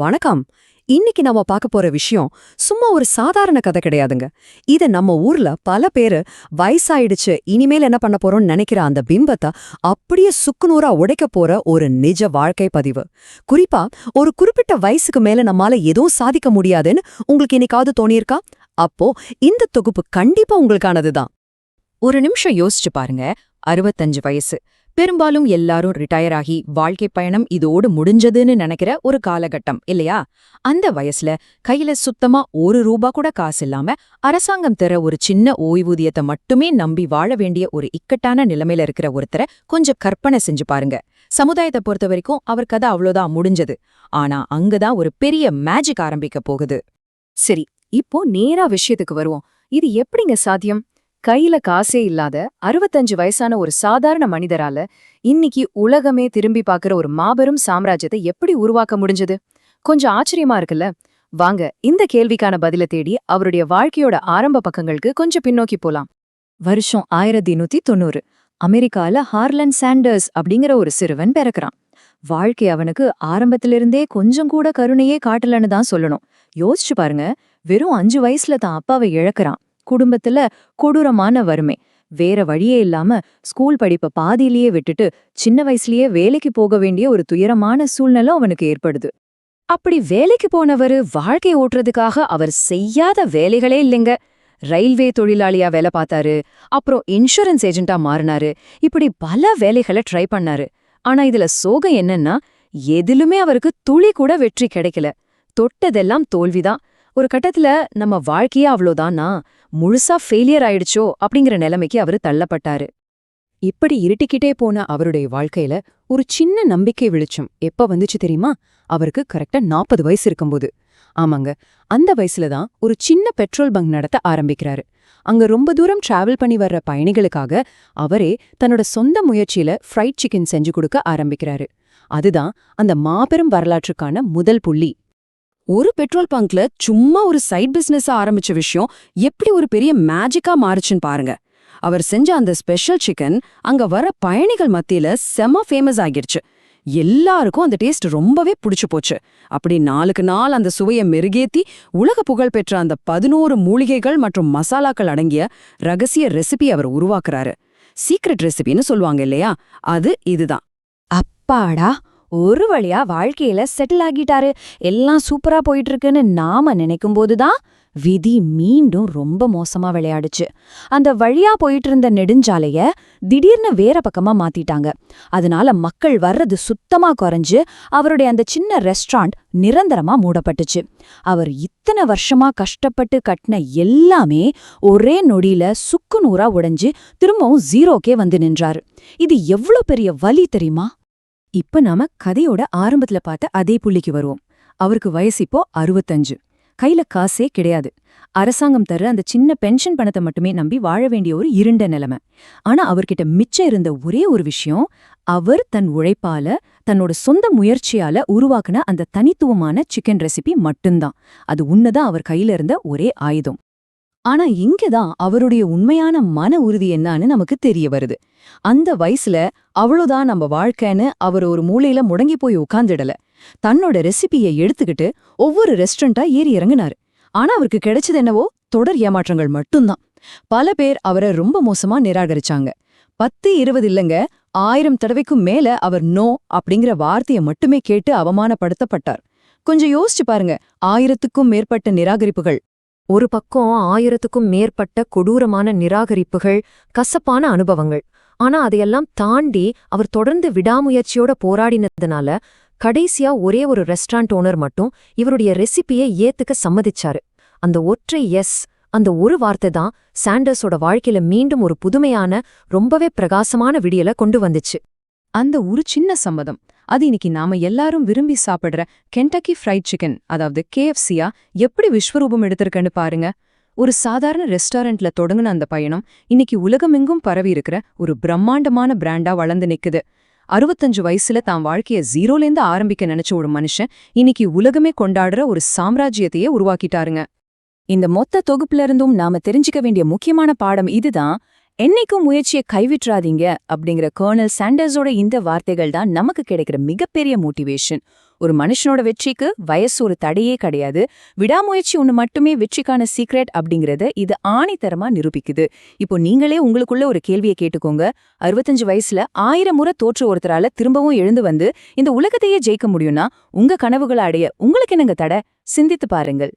வணக்கம். இன்னைக்கு நாம பார்க்க போற விஷயம் சும்மா ஒரு சாதாரண கதை கிடையாதுங்க. இத நம்ம ஊர்ல பல பேரு வயசாயிடுச்சு இனிமேல் என்ன பண்ண போறோம்னு நினைக்கிற அந்த பிம்பத்தை அப்படியே சுக்குநூறா உடைக்க போற ஒரு நிஜ வாழ்க்கை பதிவு. குறிப்பா ஒரு குறிப்பிட்ட வயசுக்கு மேல நம்மால எதுவும் சாதிக்க முடியாதுன்னு உங்களுக்கு என்னைக்காவது தோணியிருக்கா? அப்போ இந்த தொகுப்பு கண்டிப்பா உங்களுக்கானதுதான். ஒரு நிமிஷம் யோசிச்சு பாருங்க. 65 வயசு. பெரும்பாலும் எல்லாரும் ரிட்டையர் ஆகி வாழ்க்கை பயணம் இதோடு முடிஞ்சதுன்னு நினைக்கிற ஒரு காலகட்டம் இல்லையா? அந்த வயசுல கையில சுத்தமா ₹1 கூட காசு இல்லாம அரசாங்கம் தர ஒரு சின்ன ஓய்வூதியத்தை மட்டுமே நம்பி வாழ வேண்டிய ஒரு இக்கட்டான நிலைமையில இருக்கிற ஒருத்தரை கொஞ்சம் கற்பனை செஞ்சு பாருங்க. சமுதாயத்தை பொறுத்த வரைக்கும் அவர் கதை அவ்வளோதான் முடிஞ்சது. ஆனா அங்கதான் ஒரு பெரிய மேஜிக் ஆரம்பிக்க போகுது. சரி, இப்போ நேரா விஷயத்துக்கு வருவோம். இது எப்படிங்க சாத்தியம்? கையில காசே இல்லாத 65 வயசான ஒரு சாதாரண மனிதரால இன்னைக்கு உலகமே திரும்பி பார்க்கிற ஒரு மாபெரும் சாம்ராஜ்யத்தை எப்படி உருவாக்க முடிஞ்சது? கொஞ்சம் ஆச்சரியமா இருக்குல்ல? வாங்க இந்த கேள்விக்கான பதில தேடி அவருடைய வாழ்க்கையோட ஆரம்ப பக்கங்களுக்கு கொஞ்சம் பின்னோக்கி போலாம். வருஷம் 1890. அமெரிக்கால ஹார்லன் சாண்டர்ஸ் அப்படிங்கிற ஒரு சிறுவன் பிறக்கிறான். வாழ்க்கை அவனுக்கு ஆரம்பத்திலிருந்தே கொஞ்சம் கூட கருணையே காட்டலன்னு தான் சொல்லணும். யோசிச்சு பாருங்க, வெறும் 5 வயசுல தான் அப்பாவை இழக்கிறான். குடும்பத்துல கொடூரமான வறுமை. வேற வழியே இல்லாம ஸ்கூல் படிப்பை பாதியிலேயே விட்டுட்டு சின்ன வயசுலயே வேலைக்கு போக வேண்டிய ஒரு துயரமான சூழ்நிலை அவனுக்கு ஏற்படுது. அப்படி வேலைக்கு போனவரு வாழ்க்கை ஓட்டுறதுக்காக அவர் செய்யாத வேலைகளே இல்லைங்க. ரயில்வே தொழிலாளியா வேலை பார்த்தாரு, அப்புறம் இன்சூரன்ஸ் ஏஜென்ட்டா மாறினாரு. இப்படி பல வேலைகளை ட்ரை பண்ணாரு. ஆனா இதுல சோகம் என்னன்னா, எதிலுமே அவருக்கு துளி கூட வெற்றி கிடைக்கல. தொட்டதெல்லாம் தோல்விதான். ஒரு கட்டத்துல நம்ம வாழ்க்கையே அவ்வளோதானா, முழுசா ஃபெயிலியர் ஆயிடுச்சோ அப்படிங்கிற நிலைமைக்கு அவரு தள்ளப்பட்டாரு. இப்படி இருட்டிக்கிட்டே போன அவருடைய வாழ்க்கையில ஒரு சின்ன நம்பிக்கை வெளிச்சம் எப்ப வந்துச்சு தெரியுமா? அவருக்கு கரெக்டா 40 வயசு இருக்கும்போது. ஆமாங்க, அந்த வயசுலதான் ஒரு சின்ன பெட்ரோல் பங்க் நடத்த ஆரம்பிக்கிறாரு. அங்க ரொம்ப தூரம் டிராவல் பண்ணி வர்ற பயணிகளுக்காக அவரே தன்னோட சொந்த முயற்சியில ஃப்ரைட் சிக்கன் செஞ்சு கொடுக்க ஆரம்பிக்கிறாரு. அதுதான் அந்த மாபெரும் வரலாற்றுக்கான முதல் புள்ளி. ஒரு பெட்ரோல் பங்க்ல சும்மா ஒரு சைட் பிசினஸா ஆரம்பிச்ச விஷயம் எப்படி ஒரு பெரிய மேஜிக்கா மாறுச்சுன்னு பாருங்க. அவர் செஞ்ச அந்த ஸ்பெஷல் சிக்கன் அங்க வர பயணிகள் மத்தியில செம ஃபேமஸ் ஆகிடுச்சு. எல்லாருக்கும் அந்த டேஸ்ட் ரொம்பவே பிடிச்சு போச்சு. அப்படி நாளுக்கு நாள் அந்த சுவையை மெருகேத்தி உலக புகழ் பெற்ற அந்த 11 மூலிகைகள் மற்றும் மசாலாக்கள் அடங்கிய ரகசிய ரெசிபி அவர் உருவாக்குறாரு. சீக்ரெட் ரெசிபின்னு சொல்லுவாங்க இல்லையா, அது இதுதான். அப்பாடா, ஒரு வழியா வாழ்க்கையில செட்டில் ஆகிட்டாரு, எல்லாம் சூப்பரா போயிட்டு இருக்குன்னு நாம நினைக்கும் போதுதான் விதி மீண்டும் ரொம்ப மோசமா விளையாடுச்சு. அந்த வழியா போயிட்டு இருந்த நெடுஞ்சாலைய திடீர்னு வேற பக்கமா மாத்திட்டாங்க. அதனால மக்கள் வர்றது சுத்தமா குறைஞ்சு அவருடைய அந்த சின்ன ரெஸ்டாரண்ட் நிரந்தரமா மூடப்பட்டுச்சு. அவர் இத்தனை வருஷமா கஷ்டப்பட்டு கட்டின எல்லாமே ஒரே நொடியில சுக்குநூறா உடைஞ்சு திரும்பவும் ஜீரோக்கே வந்து நின்றாரு. இது எவ்வளவு பெரிய வலி தெரியுமா? இப்ப நாம கதையோட ஆரம்பத்துல பார்த்த அதே புள்ளிக்கு வருவோம். அவருக்கு வயசு இப்போ 65. கையில காசே கிடையாது. அரசாங்கம் தர அந்த சின்ன பென்ஷன் பணத்தை மட்டுமே நம்பி வாழ வேண்டிய ஒரு இருண்ட நிலைமை. ஆனா அவர்கிட்ட மிச்சம் இருந்த ஒரே ஒரு விஷயம், அவர் தன் உழைப்பால தன்னோட சொந்த முயற்சியால உருவாக்குன அந்த தனித்துவமான சிக்கன் ரெசிபி மட்டும்தான். அது உன்னதான் அவர் கையில இருந்த ஒரே ஆயுதம். ஆனா இங்கதான் அவருடைய உண்மையான மன உறுதி என்னான்னு நமக்கு தெரிய வருது. அந்த வயசுல அவ்வளவுதான் நம்ம வாழ்க்கைன்னு அவர் ஒரு மூலையில முடங்கி போய் உட்கார்ந்துடல. தன்னோட ரெசிபியை எடுத்துக்கிட்டு ஒவ்வொரு ரெஸ்டாரண்டா ஏறி இறங்குனாரு. ஆனா அவருக்கு கிடைச்சது என்னவோ தொடர் ஏமாற்றங்கள் மட்டும்தான். பல பேர் அவரை ரொம்ப மோசமா நிராகரிச்சாங்க. 10, 20 இல்லங்க, 1000 தடவைக்கும் மேல அவர் நோ அப்படிங்கிற வார்த்தையை மட்டுமே கேட்டு அவமானப்படுத்தப்பட்டார். கொஞ்சம் யோசிச்சு பாருங்க, 1000க்கும் மேற்பட்ட நிராகரிப்புகள். ஒரு பக்கம் 1000க்கும் மேற்பட்ட கொடூரமான நிராகரிப்புகள், கசப்பான அனுபவங்கள். ஆனா அதையெல்லாம் தாண்டி அவர் தொடர்ந்து விடாமுயற்சியோட போராடினதுனால கடைசியா ஒரே ஒரு ரெஸ்டாரண்ட் ஓனர் மட்டும் இவருடைய ரெசிபியை ஏத்துக்க சம்மதிச்சாரு. அந்த ஒற்றை எஸ், அந்த ஒரு வார்த்தை தான் சாண்டர்ஸோட வாழ்க்கையில மீண்டும் ஒரு புதுமையான, ரொம்பவே பிரகாசமான விடியலை கொண்டு வந்துச்சு. அந்த ஒரு சின்ன சம்மதம், அது இன்னைக்கு நாம எல்லாரும் விரும்பி சாப்பிடுற கென்டக்கி ஃப்ரைட் சிக்கன், அதாவது KFCயா எப்படி விஸ்வரூபம் எடுத்திருக்கன்னு பாருங்க. ஒரு சாதாரண ரெஸ்டாரண்ட்ல தொடங்குன அந்த பயணம் இன்னைக்கு உலகமெங்கும் பரவி இருக்கிற ஒரு பிரம்மாண்டமான பிராண்டா வளர்ந்து நிக்குது. 65 வயசுல தான் வாழ்க்கைய ஜீரோலேருந்து ஆரம்பிக்க நினைச்ச ஒரு மனுஷன் இன்னைக்கு உலகமே கொண்டாடுற ஒரு சாம்ராஜ்யத்தையே உருவாக்கிட்டாருங்க. இந்த மொத்த தொகுப்புல இருந்தும் நாம தெரிஞ்சுக்க வேண்டிய முக்கியமான பாடம் இதுதான். என்னைக்கும் முயற்சியை கைவிட்றாதீங்க அப்படிங்கிற கர்னல் சாண்டர்ஸோட இந்த வார்த்தைகள் தான் நமக்கு கிடைக்கிற மிகப்பெரிய மோட்டிவேஷன். ஒரு மனுஷனோட வெற்றிக்கு வயசு ஒரு தடையே கிடையாது. விடாமுயற்சி ஒண்ணு மட்டுமே வெற்றிக்கான சீக்ரெட் அப்படிங்கறத இது ஆணித்தரமா நிரூபிக்குது. இப்போ நீங்களே உங்களுக்குள்ள ஒரு கேள்வியை கேட்டுக்கோங்க. 65 வயசுல 1000 முறை தோற்று ஒருத்தரால திரும்பவும் எழுந்து வந்து இந்த உலகத்தையே ஜெயிக்க முடியும்னா உங்க கனவுகளை அடைய உங்களுக்கு என்னங்க தடை? சிந்தித்து பாருங்கள்.